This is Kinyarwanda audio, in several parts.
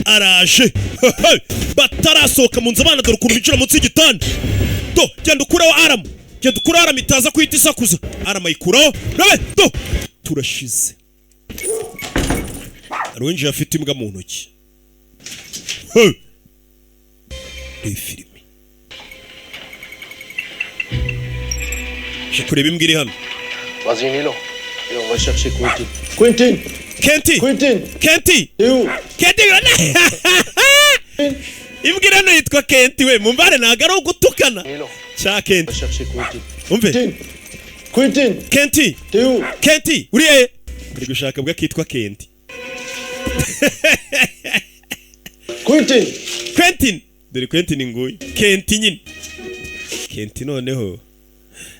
araje batarasohoka mu nzu abana dore ukuntu bicara munsi y'igitanda do genda ukureho aramu itaza kwita isakuza aramu ayikuraho rabe do turashize arwenje afite imbwa mu ntoki iyi filime je kureba imbwa iri hano. Vas-y Nilo, et on va chercher Quentin. Kenti imbwa hano yitwa Kenti we mumbare ntago ari ugutukana cya Kenti umve Kenti uri hehe ari gushaka bwa kitwa Kenti Quentin dore Quentin nguyu Kenti nyine Kenti noneho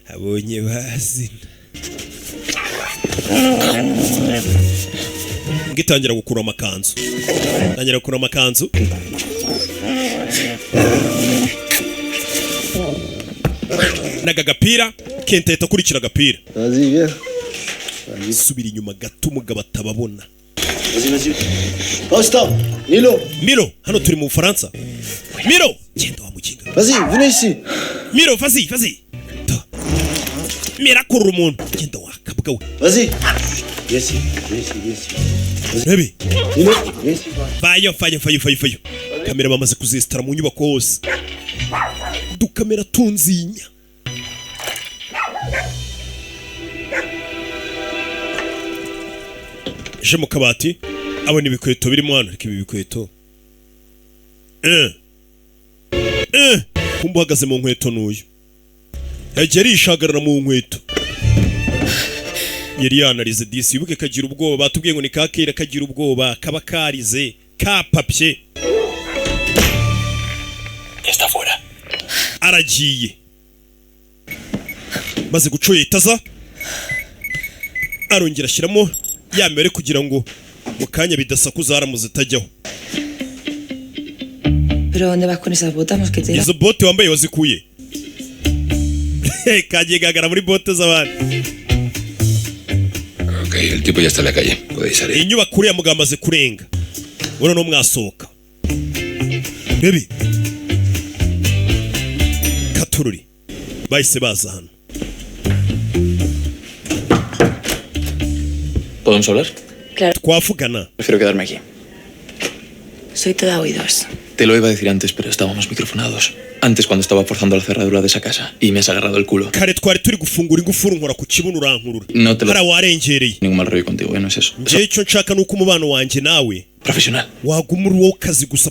abonye bazina ngitangira gukura amakanzu naga gapira Kenti ahita akurikira agapira subira inyuma gato umugabo atababona. Oh stop Milo hano turi mu Bufaransa. Milo genda wa mukinga. Vas-y venez ici. Milo vas-y mirakurura umuntu genda wakabwa we. Vas-y yes Rebi yes fayo kamera bamaze kuzistara mu nyubako hose dukamera tunzinya je mu kabati abona ibikweto birimo hano ariko ibi bikweto kumba uhagaze mu nkweto n'uyu yagera yishagarara mu nkweto yari yanarize disi wibuke kagira ubwoba batubwiye ngo ni kakera kagira ubwoba kaba karize kapapye está fuera aragiye maze gucoye itaza arongera ashyiramo yamere kugira ngo mukanya bidasakuza aramuze tajyaho. Pero dónde vas con esas botas mosquetera? Izo bote wambaye wazikuye kagiye gagara muri bote z'abandi. Ok, el tipo ya está en la calle. Podéis salir. Inyubako ya mugamba ze kurenga. Ura no mwasohoka. Baby. Katururi. Bahise baza hano. ¿Podemos hablar? Claro, Twavugana. Prefiero quedarme aquí. soy toda oídos. Te lo iba a decir antes, pero estábamos microfonados. Antes cuando estaba forzando la cerradura de esa casa y me has agarrado el culo. Kare twari turi gufungura ingufuru nkora ku kibuno urankurura. No te lo... Hara warengereye. Ningún mal rollo contigo, no es eso. Nje cyo nshaka nuko umubano wanje nawe Profesional. wagumura wo kazi gusa